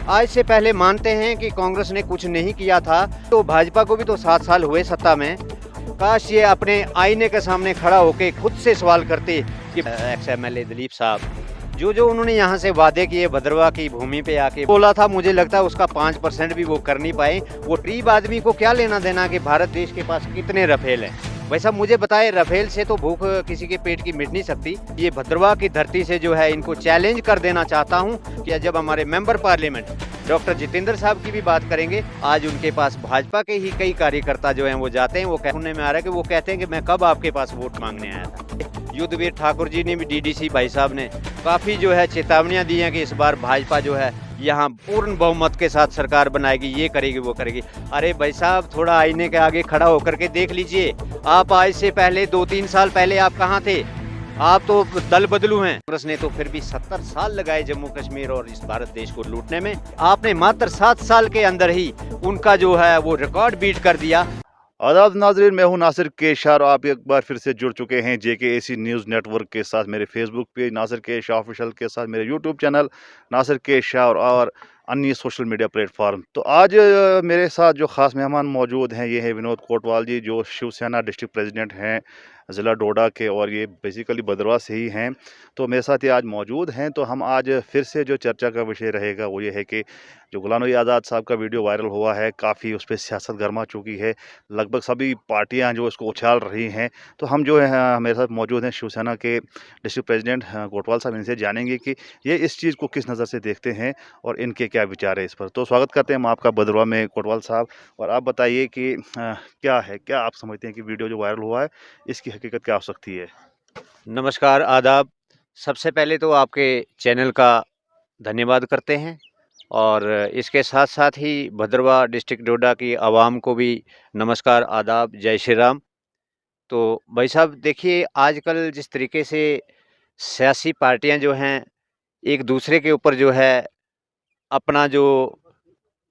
आज से पहले मानते हैं कि कांग्रेस ने कुछ नहीं किया था, तो भाजपा को भी तो 7 साल हुए सत्ता में। काश ये अपने आईने के सामने खड़ा होके खुद से सवाल करते कि एक्स एमएलए दिलीप साहब, जो जो उन्होंने यहाँ से वादे किए भद्रवा की भूमि पे आके बोला था, मुझे लगता है उसका 5% भी वो कर नहीं पाए। वो गरीब आदमी को क्या लेना देना कि भारत देश के पास कितने रफेल हैं। भाई साहब मुझे बताए, रफेल से तो भूख किसी के पेट की मिट नहीं सकती। ये भद्रवा की धरती से जो है इनको चैलेंज कर देना चाहता हूँ कि जब हमारे मेंबर पार्लियामेंट डॉक्टर जितेंद्र साहब की भी बात करेंगे, आज उनके पास भाजपा के ही कई कार्यकर्ता जो हैं वो जाते हैं, वो सुनने में आ रहा है कि वो कहते हैं कि मैं कब आपके पास वोट मांगने आया था। युद्धवीर ठाकुर जी ने भी, डीडीसी भाई साहब ने काफ़ी जो है चेतावनियां दी हैं कि इस बार भाजपा जो है यहाँ पूर्ण बहुमत के साथ सरकार बनाएगी, ये करेगी वो करेगी। अरे भाई साहब थोड़ा आईने के आगे खड़ा होकर के देख लीजिए, आप आज से पहले 2-3 साल पहले आप कहाँ थे? आप तो दल बदलू हैं। कांग्रेस ने तो फिर भी 70 साल लगाए जम्मू कश्मीर और इस भारत देश को लूटने में। आपने मात्र 7 साल के अंदर ही उनका जो है वो रिकॉर्ड बीट कर दिया। आदाब नाजरीन, मैं हूं नासिर के शाह और आप एक बार फिर से जुड़ चुके हैं JKAC न्यूज़ नेटवर्क के साथ। मेरे फेसबुक पेज नासिर के शाह ऑफिशियल के साथ, मेरे यूट्यूब चैनल नासिर के शाह और अन्य सोशल मीडिया प्लेटफॉर्म। तो आज मेरे साथ जो ख़ास मेहमान मौजूद हैं, ये है विनोद कोटवाल जी, जो शिवसेना डिस्ट्रिक्ट प्रेसिडेंट हैं ज़िला डोडा के, और ये बेसिकली भद्रवा से ही हैं। तो मेरे साथ ये आज मौजूद हैं। तो हम आज फिर से जो चर्चा का विषय रहेगा वो ये है कि जो गुलाम नबी आज़ाद साहब का वीडियो वायरल हुआ है, काफ़ी उस पर सियासत गर्मा चुकी है, लगभग सभी पार्टियां जो इसको उछाल रही हैं। तो हम जो है मेरे साथ मौजूद हैं शिवसेना के डिस्ट्रिक्ट प्रेसिडेंट कोटवाल साहब, इनसे जानेंगे कि ये इस चीज़ को किस नज़र से देखते हैं और इनके क्या विचार है इस पर। तो स्वागत करते हैं हम आपका भद्रवा में कोटवाल साहब, और आप बताइए कि क्या आप समझते हैं कि वीडियो जो वायरल हुआ है इसकी हकीकत क्या हो सकती है? नमस्कार, आदाब। सबसे पहले तो आपके चैनल का धन्यवाद करते हैं, और इसके साथ साथ ही भद्रवा डिस्ट्रिक्ट डोडा की आवाम को भी नमस्कार, आदाब, जय श्री राम। तो भाई साहब देखिए, आजकल जिस तरीके से सियासी पार्टियां जो हैं एक दूसरे के ऊपर जो है अपना जो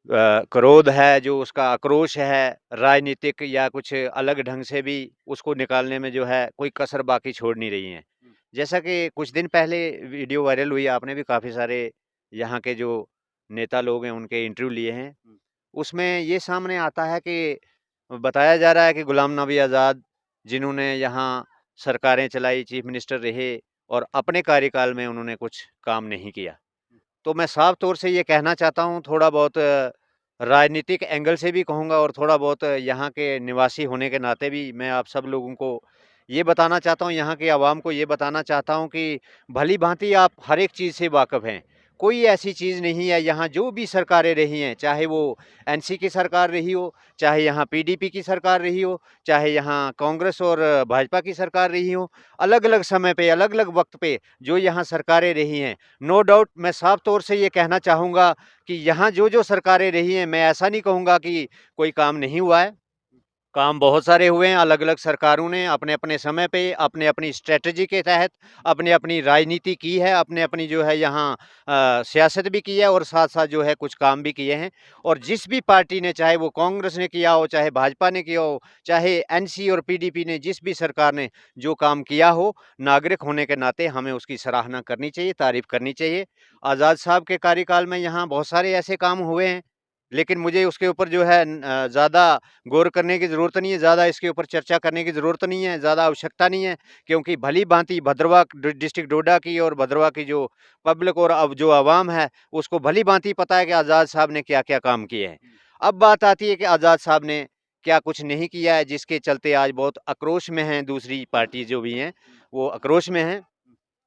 क्रोध है, जो उसका आक्रोश है राजनीतिक या कुछ अलग ढंग से भी, उसको निकालने में जो है कोई कसर बाकी छोड़ नहीं रही हैं। जैसा कि कुछ दिन पहले वीडियो वायरल हुई, आपने भी काफ़ी सारे यहाँ के जो नेता लोग हैं उनके इंटरव्यू लिए हैं। उसमें ये सामने आता है कि बताया जा रहा है कि गुलाम नबी आज़ाद, जिन्होंने यहाँ सरकारें चलाई, चीफ मिनिस्टर रहे, और अपने कार्यकाल में उन्होंने कुछ काम नहीं किया। तो मैं साफ तौर से ये कहना चाहता हूँ, थोड़ा बहुत राजनीतिक एंगल से भी कहूँगा और थोड़ा बहुत यहाँ के निवासी होने के नाते भी मैं आप सब लोगों को ये बताना चाहता हूँ, यहाँ की आवाम को ये बताना चाहता हूँ कि भली-भाँति आप हर एक चीज़ से वाकिफ़ हैं। कोई ऐसी चीज़ नहीं है, यहाँ जो भी सरकारें रही हैं, चाहे वो एनसी की सरकार रही हो, चाहे यहाँ पीडीपी की सरकार रही हो, चाहे यहाँ कांग्रेस और भाजपा की सरकार रही हो, अलग-अलग समय पे, अलग-अलग वक़्त पे जो यहाँ सरकारें रही हैं, नो डाउट मैं साफ तौर से ये कहना चाहूँगा कि यहाँ जो-जो सरकारें रही हैं, मैं ऐसा नहीं कहूँगा कि कोई काम नहीं हुआ है। काम बहुत सारे हुए हैं, अलग-अलग सरकारों ने अपने-अपने समय पे, अपनी-अपनी स्ट्रैटेजी के तहत, अपनी-अपनी राजनीति की है, अपनी-अपनी जो है यहाँ सियासत भी की है और साथ-साथ जो है कुछ काम भी किए हैं। और जिस भी पार्टी ने, चाहे वो कांग्रेस ने किया हो, चाहे भाजपा ने किया हो, चाहे एनसी और पीडीपी ने, जिस भी सरकार ने जो काम किया हो, नागरिक होने के नाते हमें उसकी सराहना करनी चाहिए, तारीफ़ करनी चाहिए। आज़ाद साहब के कार्यकाल में यहाँ बहुत सारे ऐसे काम हुए हैं, लेकिन मुझे उसके ऊपर जो है ज़्यादा गौर करने की ज़रूरत नहीं है, ज़्यादा इसके ऊपर चर्चा करने की ज़रूरत नहीं है, ज़्यादा आवश्यकता नहीं है, क्योंकि भली-भाँति भद्रवा डिस्ट्रिक्ट डोडा की और भद्रवा की जो पब्लिक और अब जो आवाम है, उसको भली-भाँति पता है कि आज़ाद साहब ने क्या-क्या काम किए हैं। अब बात आती है कि आज़ाद साहब ने क्या कुछ नहीं किया है, जिसके चलते आज बहुत आक्रोश में हैं, दूसरी पार्टी जो भी हैं, वो आक्रोश में हैं।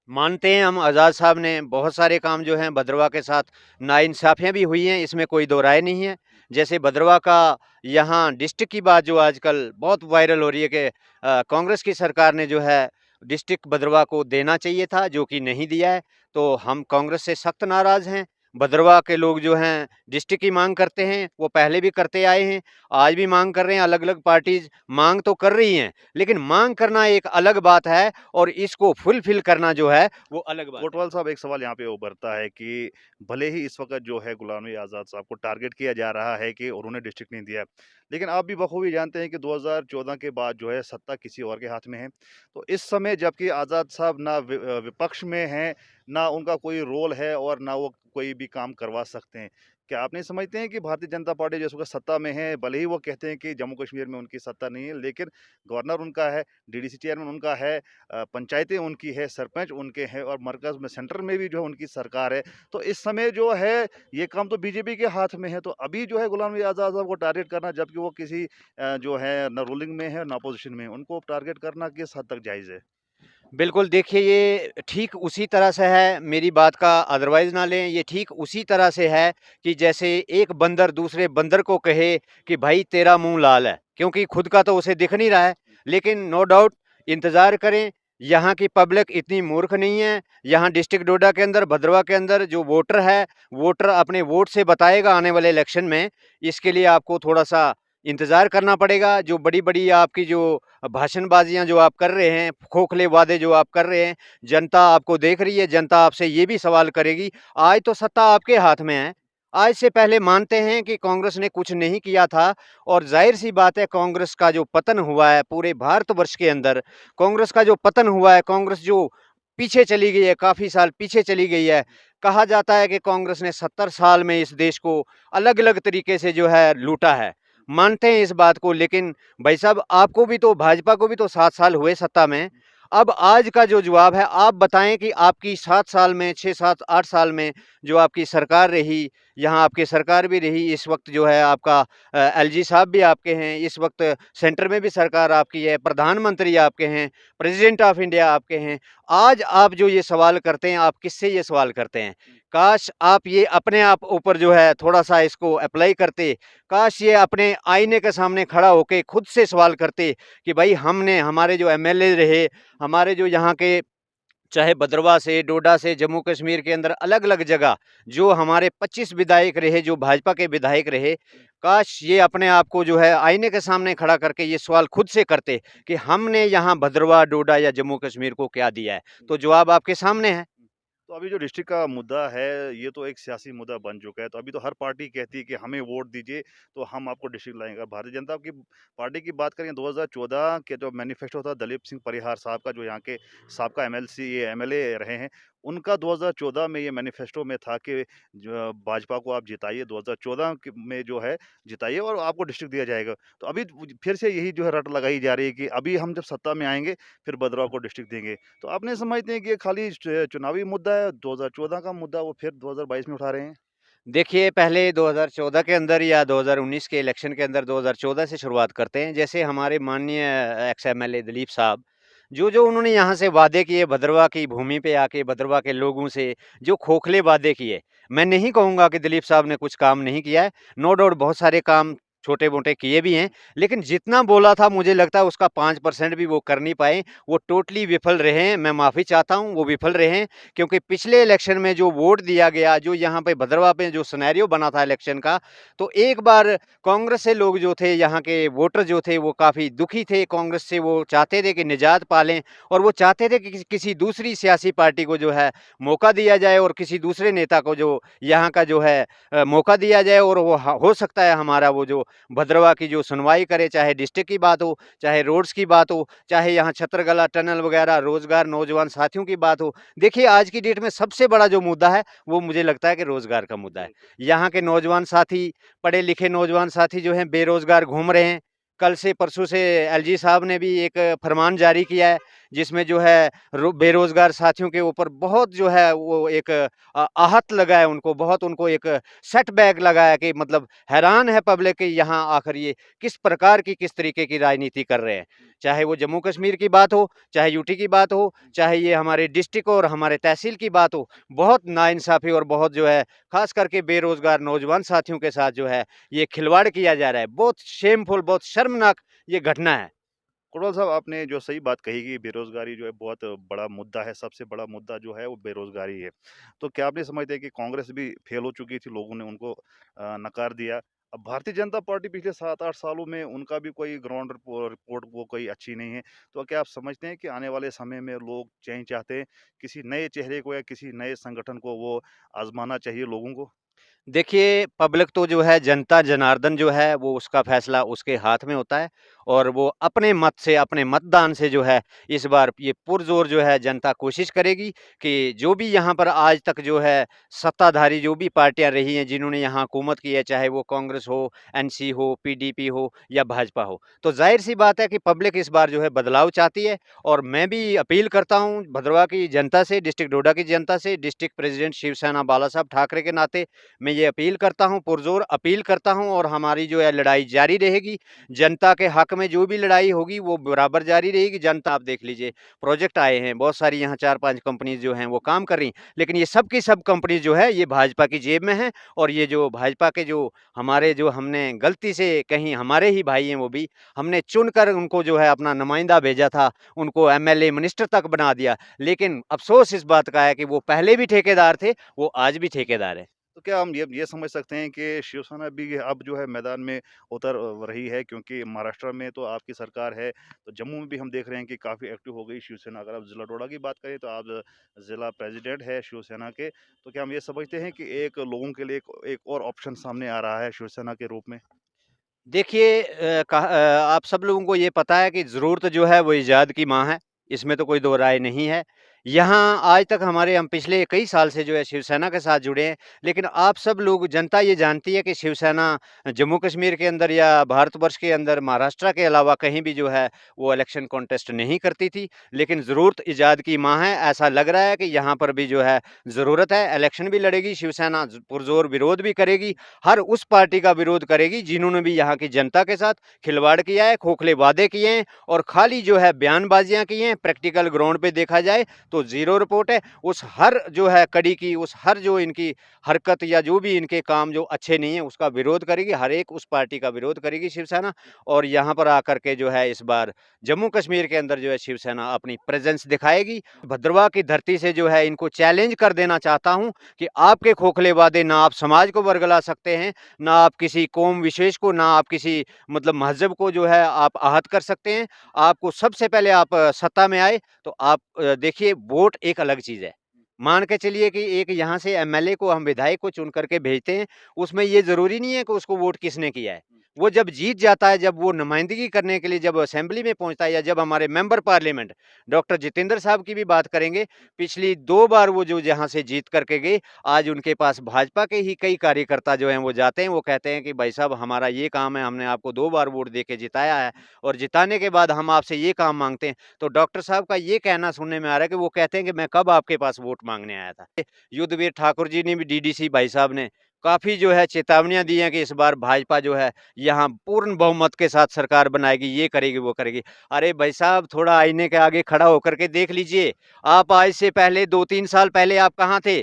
मानते हैं हम, आज़ाद साहब ने बहुत सारे काम जो हैं भद्रवा के साथ, नाइंसाफ़ियाँ भी हुई हैं, इसमें कोई दो राय नहीं है। जैसे भद्रवा का यहाँ डिस्ट्रिक्ट की बात जो आजकल बहुत वायरल हो रही है कि कांग्रेस की सरकार ने जो है डिस्ट्रिक्ट भद्रवा को देना चाहिए था, जो कि नहीं दिया है। तो हम कांग्रेस से सख्त नाराज़ हैं। भद्रवा के लोग जो हैं डिस्ट्रिक्ट की माँग करते हैं, वो पहले भी करते आए हैं, आज भी माँग कर रहे हैं। अलग-अलग पार्टीज़ माँग तो कर रही हैं, लेकिन माँग करना एक अलग बात है और इसको फुलफ़िल करना जो है वो अलग बात है। कोटवाल साहब, एक सवाल यहाँ पे उभरता है कि भले ही इस वक्त जो है गुलाम नबी आज़ाद साहब को टारगेट किया जा रहा है कि उन्होंने डिस्ट्रिक्ट नहीं दिया, लेकिन आप भी बखूबी जानते हैं कि 2014 के बाद जो है सत्ता किसी और के हाथ में है। तो इस समय जबकि आज़ाद साहब ना विपक्ष में हैं, ना उनका कोई रोल है और ना वो कोई भी काम करवा सकते हैं। क्या आप नहीं समझते हैं कि भारतीय जनता पार्टी जो इस वक़्त सत्ता में है, भले ही वो कहते हैं कि जम्मू कश्मीर में उनकी सत्ता नहीं है, लेकिन गवर्नर उनका है, डीडीसी चेयरमैन उनका है, पंचायतें उनकी है, सरपंच उनके हैं और मरकज़ में सेंटर में भी जो है उनकी सरकार है। तो इस समय जो है ये काम तो बीजेपी के हाथ में है। तो अभी जो है गुलाम नबी आज़ाद साहब को टारगेट करना, जबकि वो किसी जो है ना रूलिंग में है ना अपोज़िशन में है, उनको टारगेट करना किस हद तक जायज़ है? बिल्कुल, देखिए ये ठीक उसी तरह से है, मेरी बात का अदरवाइज़ ना लें, ये ठीक उसी तरह से है कि जैसे एक बंदर दूसरे बंदर को कहे कि भाई तेरा मुँह लाल है, क्योंकि खुद का तो उसे दिख नहीं रहा है। लेकिन नो डाउट इंतज़ार करें, यहाँ की पब्लिक इतनी मूर्ख नहीं है, यहाँ डिस्ट्रिक्ट डोडा के अंदर, भद्रवाह के अंदर जो वोटर है, वोटर अपने वोट से बताएगा आने वाले इलेक्शन में, इसके लिए आपको थोड़ा-सा इंतज़ार करना पड़ेगा। जो बड़ी-बड़ी आपकी जो भाषणबाजियाँ जो आप कर रहे हैं, खोखले वादे जो आप कर रहे हैं, जनता आपको देख रही है, जनता आपसे ये भी सवाल करेगी, आज तो सत्ता आपके हाथ में है। आज से पहले मानते हैं कि कांग्रेस ने कुछ नहीं किया था और ज़ाहिर-सी बात है कांग्रेस का जो पतन हुआ है पूरे भारतवर्ष के अंदर, कांग्रेस का जो पतन हुआ है, कांग्रेस जो पीछे चली गई है, काफ़ी साल पीछे चली गई है। कहा जाता है कि कांग्रेस ने 70 साल में इस देश को अलग-अलग तरीके से जो है लूटा है। मानते हैं इस बात को, लेकिन भाई साहब आपको भी तो भाजपा को भी तो 7 साल हुए सत्ता में। अब आज का जो जवाब है आप बताएँ कि आपकी 7 साल में 6, 7, 8 साल में जो आपकी सरकार रही, यहाँ आपकी सरकार भी रही, इस वक़्त जो है आपका एलजी साहब भी आपके हैं, इस वक़्त सेंटर में भी सरकार आपकी है, प्रधानमंत्री आपके हैं, प्रेसिडेंट ऑफ इंडिया आपके हैं। आज आप जो ये सवाल करते हैं, आप किससे ये सवाल करते हैं? काश आप ये अपने आप ऊपर जो है थोड़ा-सा इसको अप्लाई करते, काश ये अपने आईने के सामने खड़ा होके खुद से सवाल करते कि भाई हमने हमारे जो एमएलए रहे, हमारे जो यहाँ के चाहे भद्रवाह से, डोडा से, जम्मू कश्मीर के अंदर अलग-अलग जगह जो हमारे 25 विधायक रहे, जो भाजपा के विधायक रहे, काश ये अपने आप को जो है आईने के सामने खड़ा करके ये सवाल खुद से करते कि हमने यहाँ भद्रवाह, डोडा या जम्मू कश्मीर को क्या दिया है? तो जवाब आपके सामने है। तो अभी जो डिस्ट्रिक्ट का मुद्दा है, ये तो एक सियासी मुद्दा बन चुका है। तो अभी तो हर पार्टी कहती है कि हमें वोट दीजिए, तो हम आपको डिस्ट्रिक्ट लाएँगे। और भारतीय जनता की पार्टी की बात करें 2014 के जो मैनिफेस्टो था दलीप सिंह परिहार साहब का, जो यहाँ के साबका एमएलसी ये एमएलए रहे हैं, उनका 2014 में ये मैनिफेस्टो में था कि जो भाजपा को आप जिताइए 2014 में जो है जिताइए और आपको डिस्ट्रिक्ट दिया जाएगा। तो अभी फिर से यही जो है रट लगाई जा रही है कि अभी हम जब सत्ता में आएँगे, फिर भद्रवाह को डिस्ट्रिक्ट देंगे। तो आप नहीं समझते हैं कि ये खाली चुनावी मुद्दा है, 2014 का मुद्दा वो फिर 2022 में उठा रहे हैं? देखिए, पहले 2014 के अंदर या 2019 के इलेक्शन के अंदर 2014 से शुरुआत करते हैं। जैसे हमारे माननीय एक्स एमएलए दिलीप साहब, जो-जो उन्होंने यहाँ से वादे किए भद्रवाह की भूमि पे आके भद्रवाह के लोगों से, जो खोखले वादे किए, मैं नहीं कहूँगा कि दिलीप साहब ने कुछ काम नहीं किया है। नो डाउट बहुत सारे काम छोटे-मोटे किए भी हैं, लेकिन जितना बोला था मुझे लगता है उसका 5% भी वो कर नहीं पाए। वो टोटली विफल रहे हैं। मैं माफ़ी चाहता हूँ, वो विफल रहे हैं। क्योंकि पिछले इलेक्शन में जो वोट दिया गया, जो यहाँ पे भद्रवाह पे जो सिनेरियो बना था इलेक्शन का, तो एक बार कांग्रेस से लोग जो थे, यहाँ के वोटर जो थे, वो काफ़ी दुखी थे। कांग्रेस से वो चाहते थे कि निजात पा लें और वो चाहते थे कि किसी दूसरी सियासी पार्टी को जो है मौका दिया जाए और किसी दूसरे नेता को जो यहाँ का जो है मौका दिया जाए और वो हो सकता है हमारा वो जो भद्रवाह की जो सुनवाई करे, चाहे डिस्ट्रिक्ट की बात हो, चाहे रोड्स की बात हो, चाहे यहाँ छत्रगला टनल वगैरह, रोजगार, नौजवान साथियों की बात हो। देखिए आज की डेट में सबसे बड़ा जो मुद्दा है वो मुझे लगता है कि रोजगार का मुद्दा है। यहाँ के नौजवान साथी, पढ़े लिखे नौजवान साथी जो हैं बेरोजगार घूम रहे हैं। कल से परसों से एलजी साहब ने भी एक फरमान जारी किया है जिसमें जो है बेरोजगार साथियों के ऊपर बहुत जो है वो एक आहत लगा है, उनको बहुत उनको एक सेटबैक लगा है कि मतलब हैरान है पब्लिक कि यहाँ आखिर ये किस प्रकार की किस तरीके की राजनीति कर रहे हैं। चाहे वो जम्मू कश्मीर की बात हो, चाहे यूटी की बात हो, चाहे ये हमारे डिस्ट्रिक्ट और हमारे तहसील की बात हो, बहुत नाइंसाफ़ी और बहुत जो है ख़ास करके बेरोज़गार नौजवान साथियों के साथ जो है ये खिलवाड़ किया जा रहा है। बहुत शेमफुल, बहुत शर्मनाक ये घटना है। कोटवाल साहब, आपने जो सही बात कही कि बेरोज़गारी जो है बहुत बड़ा मुद्दा है, सबसे बड़ा मुद्दा जो है वो बेरोज़गारी है। तो क्या आप नहीं समझते कि कांग्रेस भी फ़ेल हो चुकी थी, लोगों ने उनको नकार दिया। अब भारतीय जनता पार्टी पिछले 7-8 सालों में उनका भी कोई ग्राउंड रिपोर्ट वो कोई अच्छी नहीं है। तो क्या आप समझते हैं कि आने वाले समय में लोग चेंज चाहते हैं, किसी नए चेहरे को या किसी नए संगठन को वो आज़माना चाहिए लोगों को? देखिए, पब्लिक तो जो है जनता जनार्दन जो है वो उसका फ़ैसला उसके हाथ में होता है और वो अपने मत से, अपने मतदान से जो है इस बार ये पुरजोर जो है जनता कोशिश करेगी कि जो भी यहाँ पर आज तक जो है सत्ताधारी जो भी पार्टियां रही हैं जिन्होंने यहाँ हुकूमत की है, चाहे वो कांग्रेस हो, एनसी हो, पीडीपी हो या भाजपा हो, तो जाहिर सी बात है कि पब्लिक इस बार जो है बदलाव चाहती है। और मैं भी अपील करता हूँ भद्रवाह की जनता से, डिस्ट्रिक्ट डोडा की जनता से, डिस्ट्रिक्ट प्रेसिडेंट शिवसेना बाला साहब ठाकरे के नाते मैं ये अपील करता हूँ, पुरजोर अपील करता हूँ, और हमारी जो है लड़ाई जारी रहेगी। जनता के हक में जो भी लड़ाई होगी वो बराबर जारी रहेगी। जनता, आप देख लीजिए, प्रोजेक्ट आए हैं बहुत सारी, यहाँ 4-5 कंपनीज जो हैं वो काम कर रही, लेकिन ये सब की सब कंपनीज जो है ये भाजपा की जेब में है। और ये जो भाजपा के जो हमारे जो हमने गलती से, कहीं हमारे ही भाई हैं वो भी, हमने चुनकर उनको जो है अपना नुमाइंदा भेजा था, उनको एमएलए मिनिस्टर तक बना दिया, लेकिन अफसोस इस बात का है कि वो पहले भी ठेकेदार थे, वो आज भी ठेकेदार है। तो क्या हम ये समझ सकते हैं कि शिवसेना भी अब जो है मैदान में उतर रही है, क्योंकि महाराष्ट्र में तो आपकी सरकार है, तो जम्मू में भी हम देख रहे हैं कि काफ़ी एक्टिव हो गई शिवसेना। अगर आप ज़िला डोडा की बात करें तो आप ज़िला प्रेसिडेंट है शिवसेना के, तो क्या हम ये समझते हैं कि एक लोगों के लिए एक और ऑप्शन सामने आ रहा है शिवसेना के रूप में? देखिए, आप सब लोगों को ये पता है कि ज़रूरत जो है वो इजाद की माँ है, इसमें तो कोई दो राय नहीं है। यहाँ आज तक हम पिछले कई साल से जो है शिवसेना के साथ जुड़े हैं, लेकिन आप सब लोग, जनता ये जानती है कि शिवसेना जम्मू कश्मीर के अंदर या भारतवर्ष के अंदर महाराष्ट्र के अलावा कहीं भी जो है वो इलेक्शन कॉन्टेस्ट नहीं करती थी। लेकिन ज़रूरत इजाद की माँ है, ऐसा लग रहा है कि यहाँ पर भी जो है ज़रूरत है, इलेक्शन भी लड़ेगी शिवसेना, पुरज़ोर विरोध भी करेगी, हर उस पार्टी का विरोध करेगी जिन्होंने भी यहाँ की जनता के साथ खिलवाड़ किया है, खोखले वादे किए हैं और खाली जो है बयानबाजियां की हैं। प्रैक्टिकल ग्राउंड पे देखा जाए तो जीरो रिपोर्ट है। उस हर जो है कड़ी की, उस हर जो इनकी हरकत या जो भी इनके काम जो अच्छे नहीं है उसका विरोध करेगी, हर एक उस पार्टी का विरोध करेगी शिवसेना। और यहाँ पर आकर के जो है इस बार जम्मू कश्मीर के अंदर जो है शिवसेना अपनी प्रेजेंस दिखाएगी। भद्रवाह की धरती से जो है इनको चैलेंज कर देना चाहता हूँ कि आपके खोखले वादे ना आप समाज को बरगला सकते हैं, ना आप किसी कौम विशेष को, ना आप किसी मतलब मज़हब को जो है आप आहत कर सकते हैं। आपको सबसे पहले आप सत्ता में आए तो आप देखिए, वोट एक अलग चीज़ है। मान के चलिए कि एक यहाँ से एमएलए को, हम विधायक को चुन करके भेजते हैं, उसमें ये ज़रूरी नहीं है कि उसको वोट किसने किया है। वो जब जीत जाता है, जब वो नुमाइंदगी करने के लिए जब असेंबली में पहुँचता है, या जब हमारे मेंबर पार्लियामेंट डॉक्टर जितेंद्र साहब की भी बात करेंगे, पिछली 2 बार वो जो जहाँ से जीत करके गए, आज उनके पास भाजपा के ही कई कार्यकर्ता जो हैं वो जाते हैं, वो कहते हैं कि भाई साहब हमारा ये काम है, हमने आपको 2 बार वोट दे के जिताया है और जिताने के बाद हम आपसे ये काम माँगते हैं। तो डॉक्टर साहब का ये कहना सुनने में आ रहा है कि वो कहते हैं कि मैं कब आपके पास वोट माँगने आया था। युद्धवीर ठाकुर जी ने भी, डीडीसी भाई साहब ने काफ़ी जो है चेतावनियाँ दी हैं कि इस बार भाजपा जो है यहाँ पूर्ण बहुमत के साथ सरकार बनाएगी, ये करेगी, वो करेगी। अरे भाई साहब, थोड़ा आईने के आगे खड़ा होकर के देख लीजिए। आप आज से पहले 2-3 साल पहले आप कहाँ थे?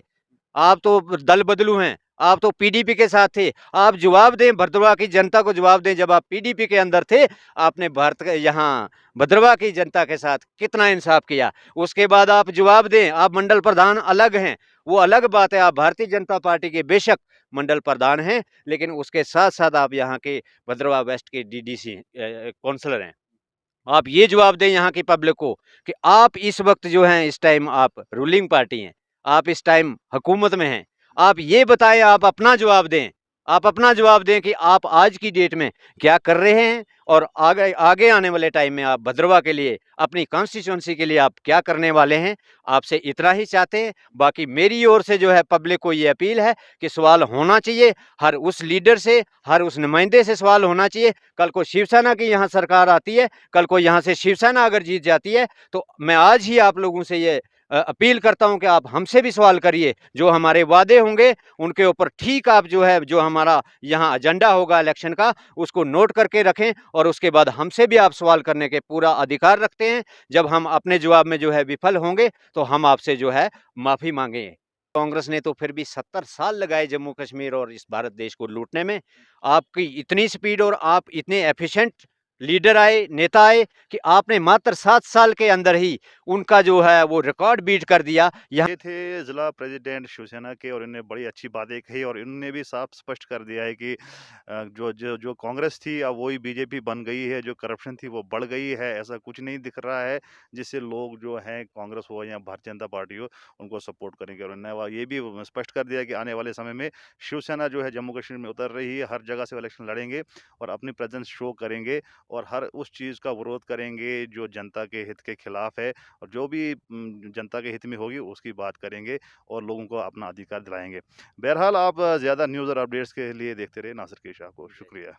आप तो दल बदलू हैं, आप तो पीडीपी के साथ थे। आप जवाब दें, भद्रवाह की जनता को जवाब दें, जब आप पीडीपी के अंदर थे, आपने भारत के यहाँ भद्रवाह की जनता के साथ कितना इंसाफ किया। उसके बाद आप जवाब दें, आप मंडल प्रधान अलग हैं, वो अलग बात है, आप भारतीय जनता पार्टी के बेशक मंडल प्रधान हैं, लेकिन उसके साथ-साथ आप यहाँ के भद्रवाह वेस्ट के डीडीसी काउंसलर हैं। आप ये जवाब दें यहाँ की पब्लिक को कि आप इस वक्त जो हैं, इस टाइम आप रूलिंग पार्टी हैं, आप इस टाइम हुकूमत में हैं। आप ये बताएं, आप अपना जवाब दें, आप अपना जवाब दें कि आप आज की डेट में क्या कर रहे हैं और आगे आगे आने वाले टाइम में आप भद्रवाह के लिए, अपनी कॉन्स्टिट्यूंसी के लिए आप क्या करने वाले हैं। आपसे इतना ही चाहते हैं। बाकी मेरी ओर से जो है पब्लिक को ये अपील है कि सवाल होना चाहिए, हर उस लीडर से, हर उस नुमाइंदे से सवाल होना चाहिए। कल को शिवसेना की यहाँ सरकार आती है, कल को यहाँ से शिवसेना अगर जीत जाती है, तो मैं आज ही आप लोगों से ये अपील करता हूं कि आप हमसे भी सवाल करिए। जो हमारे वादे होंगे उनके ऊपर ठीक आप जो है, जो हमारा यहाँ एजेंडा होगा इलेक्शन का, उसको नोट करके रखें और उसके बाद हमसे भी आप सवाल करने के पूरा अधिकार रखते हैं। जब हम अपने जवाब में जो है विफल होंगे तो हम आपसे जो है माफ़ी मांगेंगे। कांग्रेस ने तो फिर भी 70 साल लगाए जम्मू कश्मीर और इस भारत देश को लूटने में। आपकी इतनी स्पीड और आप इतने एफिशिएंट लीडर आए, नेता आए कि आपने मात्र 7 साल के अंदर ही उनका जो है वो रिकॉर्ड बीट कर दिया। यहाँ ये थे जिला प्रेसिडेंट शिवसेना के, और इन्होंने बड़ी अच्छी बातें कही, और इन्होंने भी साफ स्पष्ट कर दिया है कि जो जो जो कांग्रेस थी अब वही बीजेपी बन गई है, जो करप्शन थी वो बढ़ गई है, ऐसा कुछ नहीं दिख रहा है जिससे लोग जो हैं, कांग्रेस हो या भारतीय जनता पार्टी हो, उनको सपोर्ट करेंगे। और उन्होंने ये भी स्पष्ट कर दिया कि आने वाले समय में शिवसेना जो है जम्मू कश्मीर में उतर रही है, हर जगह से इलेक्शन लड़ेंगे और अपनी प्रेजेंस शो करेंगे। और हर उस चीज़ का विरोध करेंगे जो जनता के हित के खिलाफ है, और जो भी जनता के हित में होगी उसकी बात करेंगे और लोगों को अपना अधिकार दिलाएँगे। बहरहाल आप ज़्यादा न्यूज़ और अपडेट्स के लिए देखते रहिए नासिर के शाह को। जी। शुक्रिया।